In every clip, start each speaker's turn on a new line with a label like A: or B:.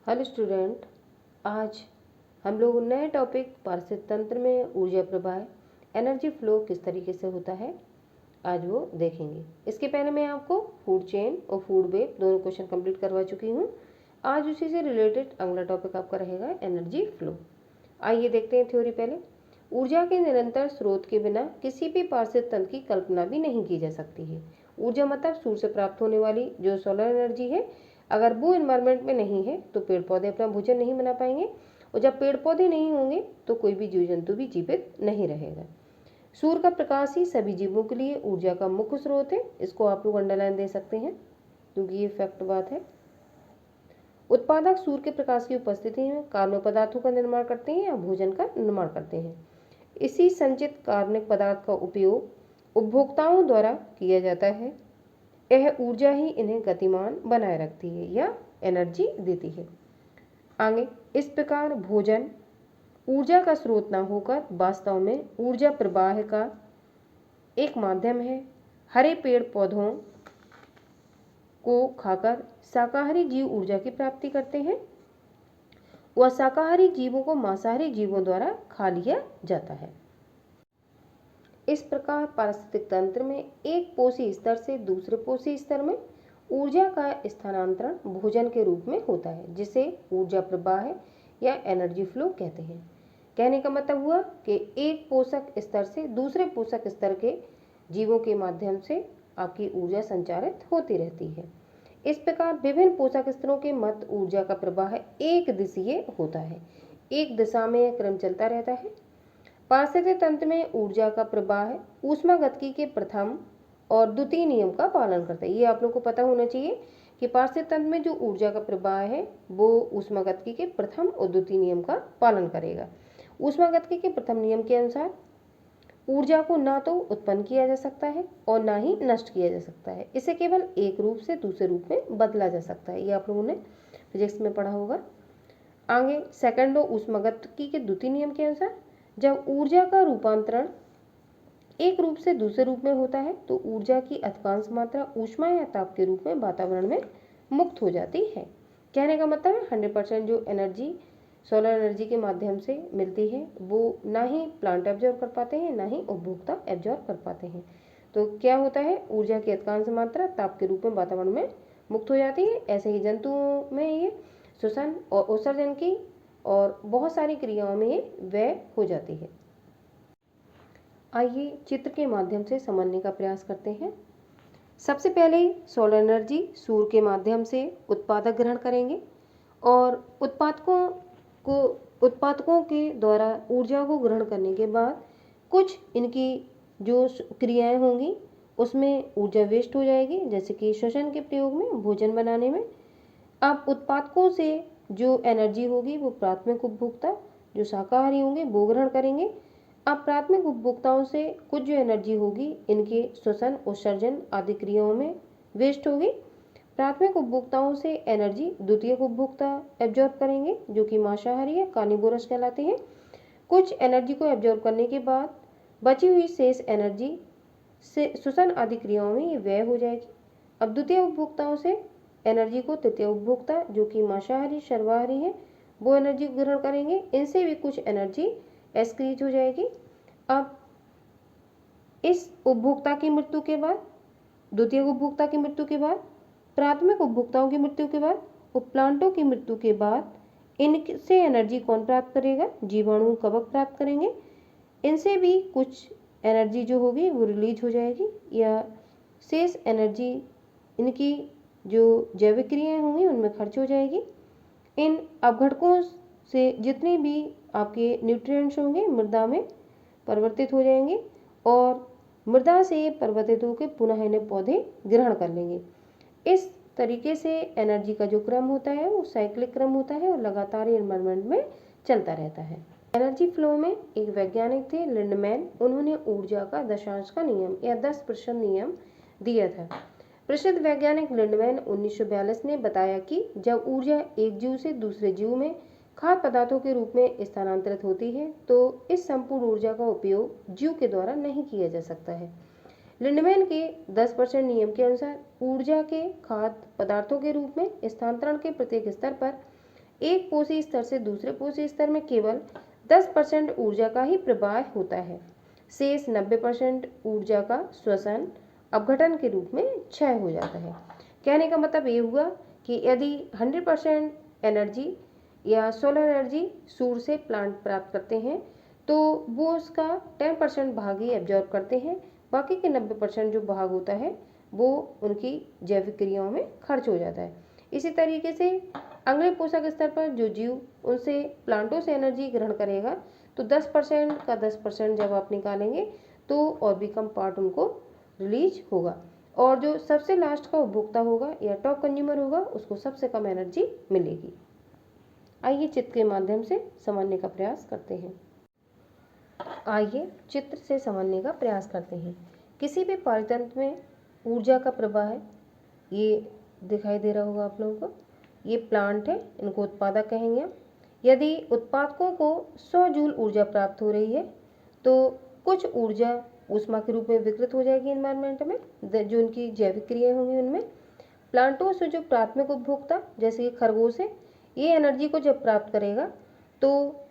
A: Hello student. आज हम लोग नए टॉपिक पारिस्थितिक तंत्र में ऊर्जा प्रवाह एनर्जी फ्लो किस तरीके से होता है आज वो देखेंगे। इसके पहले मैं आपको फूड चेन और फूड वेब दोनों क्वेश्चन कंप्लीट करवा चुकी हूँ। आज उसी से रिलेटेड अगला टॉपिक आपका रहेगा एनर्जी फ्लो। आइए देखते हैं थ्योरी। पहले, ऊर्जा के निरंतर स्रोत के बिना किसी भी पारिस्थितिक तंत्र की कल्पना भी नहीं की जा सकती है। ऊर्जा मतलब सूर्य से प्राप्त होने वाली जो सोलर एनर्जी है। अगर वो इन्वायरमेंट में नहीं है तो पेड़ पौधे अपना भोजन नहीं बना पाएंगे, और जब पेड़ पौधे नहीं होंगे तो कोई भी जीव जंतु भी जीवित नहीं रहेगा। सूर्य का प्रकाश ही सभी जीवों के लिए ऊर्जा का मुख्य स्रोत है। इसको आप लोग अंडरलाइन दे सकते हैं क्योंकि ये फैक्ट बात है। उत्पादक सूर्य के प्रकाश की उपस्थिति में कार्बनिक पदार्थों का निर्माण करते हैं या भोजन का निर्माण करते हैं। इसी संचित कार्बनिक पदार्थ का उपयोग उपभोक्ताओं द्वारा किया जाता है। यह ऊर्जा ही इन्हें गतिमान बनाए रखती है या एनर्जी देती है। आगे, इस प्रकार भोजन ऊर्जा का स्रोत न होकर वास्तव में ऊर्जा प्रवाह का एक माध्यम है। हरे पेड़ पौधों को खाकर शाकाहारी जीव ऊर्जा की प्राप्ति करते हैं। वह शाकाहारी जीवों को मांसाहारी जीवों द्वारा खा लिया जाता है। इस प्रकार पारिस्थितिक तंत्र में एक पोषी स्तर से दूसरे पोषी स्तर में ऊर्जा का स्थानांतरण भोजन के रूप में होता है, जिसे ऊर्जा प्रवाह या एनर्जी फ्लो कहते हैं। कहने का मतलब हुआ कि एक पोषक स्तर से दूसरे पोषक स्तर के जीवों के माध्यम से आपकी ऊर्जा संचारित होती रहती है। इस प्रकार विभिन्न पोषक स्तरों के मध्य ऊर्जा का प्रवाह एक दिशीय होता है। एक दिशा में यह क्रम चलता रहता है। पारिस्थितिक तंत्र में ऊर्जा का प्रवाह ऊष्मागतिकी के प्रथम और द्वितीय नियम का पालन करता है। ये आप लोग को पता होना चाहिए कि पारिस्थितिक तंत्र में जो ऊर्जा का प्रवाह है वो ऊष्मागतिकी के प्रथम और द्वितीय नियम का पालन करेगा। ऊष्मागतिकी के प्रथम नियम के अनुसार ऊर्जा को ना तो उत्पन्न किया जा सकता है और ना ही नष्ट किया जा सकता है। इसे केवल एक रूप से दूसरे रूप में बदला जा सकता है। ये आप लोगों ने फिजिक्स में पढ़ा होगा। आगे, सेकंड ऊष्मागतिकी के द्वितीय नियम के अनुसार जब ऊर्जा का रूपांतरण एक रूप से दूसरे रूप में होता है तो ऊर्जा की अधिकांश मात्रा ऊष्मा या ताप के रूप में वातावरण में मुक्त हो जाती है। कहने का मतलब है 100% जो एनर्जी सोलर एनर्जी के माध्यम से मिलती है वो ना ही प्लांट एब्जॉर्ब कर पाते हैं ना ही उपभोक्ता एब्जॉर्ब कर पाते हैं। तो क्या होता है, ऊर्जा की अधिकांश मात्रा ताप के रूप में वातावरण में मुक्त हो जाती है। ऐसे ही जंतुओं में ये श्वसन और उत्सर्जन की और बहुत सारी क्रियाओं में ये व्यय हो जाती है। आइए चित्र के माध्यम से समझने का प्रयास करते हैं। सबसे पहले सोलर एनर्जी सूर्य के माध्यम से उत्पादक ग्रहण करेंगे और उत्पादकों के द्वारा ऊर्जा को ग्रहण करने के बाद कुछ इनकी जो क्रियाएं होंगी उसमें ऊर्जा वेस्ट हो जाएगी, जैसे कि श्वसन के प्रयोग में, भोजन बनाने में। अब उत्पादकों से जो एनर्जी होगी वो प्राथमिक उपभोक्ता जो शाकाहारी होंगे वो ग्रहण करेंगे। अब प्राथमिक उपभोक्ताओं से कुछ जो एनर्जी होगी इनके श्वसन, उत्सर्जन आदि क्रियाओं में वेस्ट होगी। प्राथमिक उपभोक्ताओं से एनर्जी द्वितीयक उपभोक्ता एब्जॉर्ब करेंगे जो कि मांसाहारी या कार्निवोरस कहलाते हैं। कुछ एनर्जी को एब्जॉर्ब करने के बाद बची हुई शेष एनर्जी से श्वसन आदि क्रियाओं में ये व्यय हो जाएगी। अब द्वितीय उपभोक्ताओं से एनर्जी को तृतीय उपभोक्ता जो कि मांसाहारी सर्वाहारी है वो एनर्जी ग्रहण करेंगे। इनसे भी कुछ एनर्जी एक्सक्रीज हो जाएगी। अब इस उपभोक्ता की मृत्यु के बाद, द्वितीय उपभोक्ता की मृत्यु के बाद, प्राथमिक उपभोक्ताओं की मृत्यु के बाद, उपप्लांटों की मृत्यु के बाद इनसे एनर्जी कौन प्राप्त करेगा? जीवाणु, कवक प्राप्त करेंगे। इनसे भी कुछ एनर्जी जो होगी वो रिलीज हो जाएगी या शेष एनर्जी इनकी जो जैविक क्रियाएं होंगी उनमें खर्च हो जाएगी। इन अपघटकों से जितने भी आपके न्यूट्रिएंट्स होंगे मृदा में परिवर्तित हो जाएंगे और मृदा से परिवर्तित होकर पुनः इन्हें पौधे ग्रहण कर लेंगे। इस तरीके से एनर्जी का जो क्रम होता है वो साइक्लिक क्रम होता है और लगातार एनवायरनमेंट में चलता रहता है। एनर्जी फ्लो में एक वैज्ञानिक थे लिंडमैन। उन्होंने ऊर्जा का दशांश का नियम या 10% नियम दिया था। प्रसिद्ध वैज्ञानिक लिंडमैन 1942 ने बताया कि जब ऊर्जा एक जीव से दूसरे जीव में खाद्य पदार्थों के रूप में स्थानांतरित होती है तो इस संपूर्ण ऊर्जा का उपयोग जीव के द्वारा नहीं किया जा सकता है। लिंडमैन के 10% नियम के अनुसार ऊर्जा के खाद्य पदार्थों के रूप में स्थानांतरण के प्रत्येक स्तर पर एक पोषी स्तर से दूसरे पोषी स्तर में केवल 10% ऊर्जा का ही प्रवाह होता है। शेष 90% ऊर्जा का श्वसन अपघटन के रूप में क्षय हो जाता है। कहने का मतलब ये हुआ कि यदि 100% एनर्जी या सोलर एनर्जी सूर्य से प्लांट प्राप्त करते हैं तो वो उसका 10% भाग ही एब्जॉर्ब करते हैं, बाकी के 90% जो भाग होता है वो उनकी जैविक क्रियाओं में खर्च हो जाता है। इसी तरीके से अगले पोषक स्तर पर जो जीव उनसे प्लांटों से एनर्जी ग्रहण करेगा तो 10% का 10% जब आप निकालेंगे तो और भी कम पार्ट उनको रिलीज होगा, और जो सबसे लास्ट का उपभोक्ता होगा या टॉप कंज्यूमर होगा उसको सबसे कम एनर्जी मिलेगी। आइए चित्र के माध्यम से समझने का प्रयास करते हैं। आइए चित्र से समझने का प्रयास करते हैं। किसी भी पारितंत्र में ऊर्जा का प्रवाह है, ये दिखाई दे रहा होगा आप लोगों को, ये प्लांट है, इनको उत्पादक कहेंगे। यदि उत्पादकों को 100 जूल ऊर्जा प्राप्त हो रही है तो कुछ ऊर्जा ऊष्मा के रूप में विकृत हो जाएगी एनवायरनमेंट में, जो उनकी जैविक क्रियाएं होंगी उनमें। प्लांटों से जो प्राथमिक उपभोक्ता जैसे कि खरगोश है, ये एनर्जी को जब प्राप्त करेगा तो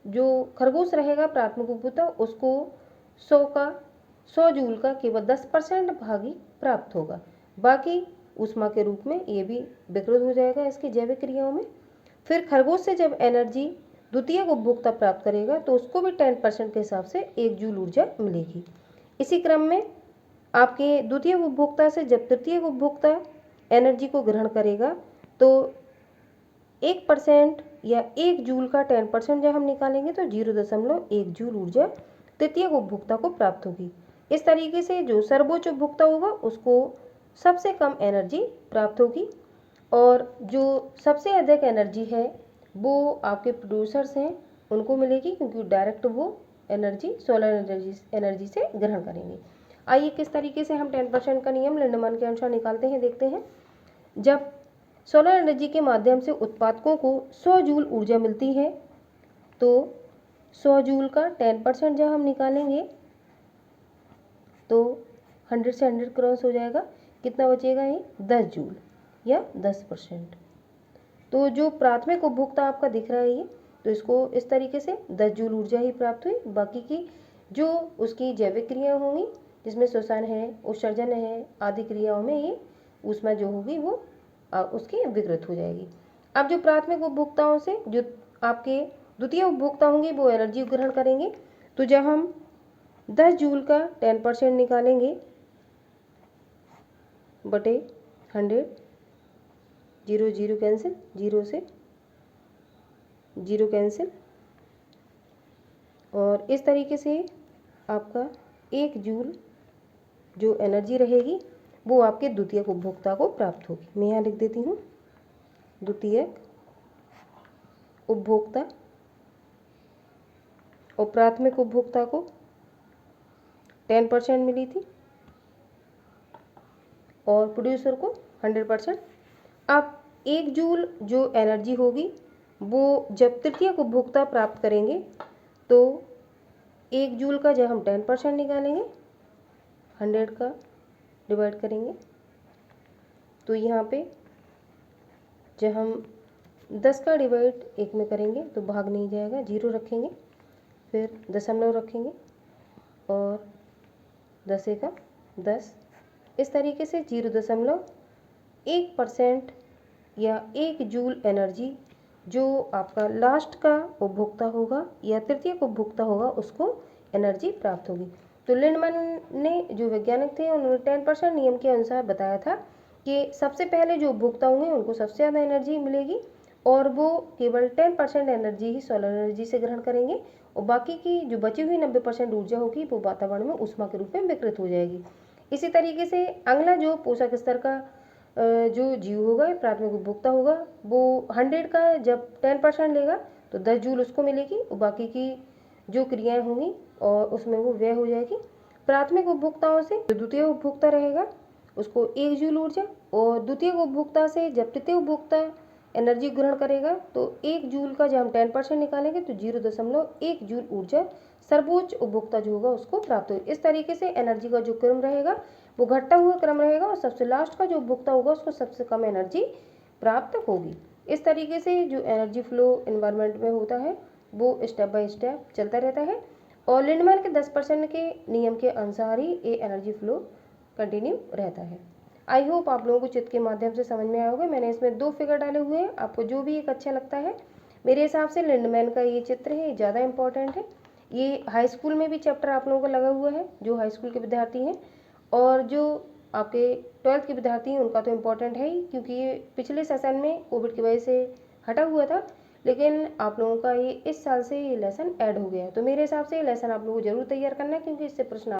A: जो खरगोश रहेगा प्राथमिक उपभोक्ता, उसको 100 जूल का केवल 10% भाग ही प्राप्त होगा, बाकी ऊष्मा के रूप में ये भी विकृत हो जाएगा इसकी जैविक क्रियाओं में। फिर खरगोश से जब एनर्जी द्वितीयक उपभोक्ता प्राप्त करेगा तो उसको भी 10% के हिसाब से 1 जूल ऊर्जा मिलेगी। इसी क्रम में आपके द्वितीय उपभोक्ता से जब तृतीय उपभोक्ता एनर्जी को ग्रहण करेगा तो 1% या 1 जूल का 10% जब हम निकालेंगे तो 0.1 जूल ऊर्जा तृतीय उपभोक्ता को प्राप्त होगी। इस तरीके से जो सर्वोच्च उपभोक्ता होगा उसको सबसे कम एनर्जी प्राप्त होगी, और जो सबसे अधिक एनर्जी है वो आपके प्रोड्यूसर्स हैं उनको मिलेगी, क्योंकि डायरेक्ट वो एनर्जी सोलर एनर्जी से ग्रहण करेंगे। आइए किस तरीके से हम 10% का नियम लिंडमैन के अनुसार निकालते हैं देखते हैं। जब सोलर एनर्जी के माध्यम से उत्पादकों को 100 जूल ऊर्जा मिलती है तो 100 जूल का 10% जब हम निकालेंगे तो 100 से 100 क्रॉस हो जाएगा, कितना बचेगा ये 10 जूल या 10%। तो जो प्राथमिक उपभोक्ता आपका दिख रहा है ये, तो इसको इस तरीके से 10 जूल ऊर्जा ही प्राप्त हुई, बाकी की जो उसकी जैविक क्रिया होंगी जिसमें श्वसन है, उत्सर्जन है आदि क्रियाओं में ये ऊष्मा जो होगी वो उसकी विकृत हो जाएगी। अब जो प्राथमिक उपभोक्ताओं से जो आपके द्वितीय उपभोक्ता होंगे वो एनर्जी ग्रहण करेंगे, तो जब हम 10 जूल का 10% निकालेंगे बटे 100, 0 0 कैंसिल, 0 से 0 कैंसिल, और इस तरीके से आपका 1 जूल जो एनर्जी रहेगी वो आपके द्वितीयक उपभोक्ता को प्राप्त होगी। मैं यहाँ लिख देती हूँ, द्वितीयक उपभोक्ता और प्राथमिक उपभोक्ता को 10% मिली थी और प्रोड्यूसर को 100%। अब 1 जूल जो एनर्जी होगी वो जब तृतीयक उपभोक्ता प्राप्त करेंगे तो 1 जूल का जब हम 10% निकालेंगे 100 का डिवाइड करेंगे तो यहाँ पे जब हम 10 का डिवाइड 1 में करेंगे तो भाग नहीं जाएगा, 0 रखेंगे, फिर दशमलव रखेंगे और 10 का 10, इस तरीके से 0.1% या 1 जूल एनर्जी जो आपका लास्ट का उपभोक्ता होगा या तृतीयक उपभोक्ता होगा उसको एनर्जी प्राप्त होगी। तो लिंडमैन ने जो वैज्ञानिक थे उन्होंने 10% नियम के अनुसार बताया था कि सबसे पहले जो उपभोक्ता होंगे उनको सबसे ज़्यादा एनर्जी मिलेगी और वो केवल 10% एनर्जी ही सोलर एनर्जी से ग्रहण करेंगे, और बाकी की जो बची हुई 90% ऊर्जा होगी वो वातावरण में ऊष्मा के रूप में विकृत हो जाएगी। इसी तरीके से अगला जो पोषक स्तर का जो जीव होगा प्राथमिक उपभोक्ता होगा वो 100 का जब 10% लेगा तो 10 जूल उसको मिलेगी, और बाकी की जो क्रियाएं होंगी और उसमें वो व्यय हो जाएगी। प्राथमिक उपभोक्ताओं से जो द्वितीय उपभोक्ता रहेगा उसको 1 जूल ऊर्जा, और द्वितीय उपभोक्ता से जब तृतीय उपभोक्ता एनर्जी ग्रहण करेगा तो 1 जूल का जब हम 10% निकालेंगे तो 0.1 जूल ऊर्जा सर्वोच्च उपभोक्ता जो होगा उसको प्राप्त होगी। इस तरीके से एनर्जी का जो क्रम रहेगा वो घटता हुआ क्रम रहेगा और सबसे लास्ट का जो उपभोक्ता होगा उसको सबसे कम एनर्जी प्राप्त होगी। इस तरीके से जो एनर्जी फ्लो इन्वायरमेंट में होता है वो स्टेप बाय स्टेप चलता रहता है और लिंडमैन के 10% के नियम के अनुसार ही ये एनर्जी फ्लो कंटिन्यू रहता है। आई होप आप लोगों को चित्र के माध्यम से समझ में आया होगा। मैंने इसमें 2 फिगर डाले हुए हैं, आपको जो भी एक अच्छा लगता है। मेरे हिसाब से लिंडमैन का ये चित्र है, ये ज़्यादा इंपॉर्टेंट है। ये हाई स्कूल में भी चैप्टर आप लोगों को लगा हुआ है, जो हाई स्कूल के विद्यार्थी हैं, और जो आपके 12th के विद्यार्थी हैं उनका तो इम्पोर्टेंट है ही, क्योंकि ये पिछले सेशन में कोविड की वजह से हटा हुआ था, लेकिन आप लोगों का ये इस साल से ये लेसन ऐड हो गया है। तो मेरे हिसाब से ये लेसन आप लोगों को जरूर तैयार करना है, क्योंकि इससे प्रश्न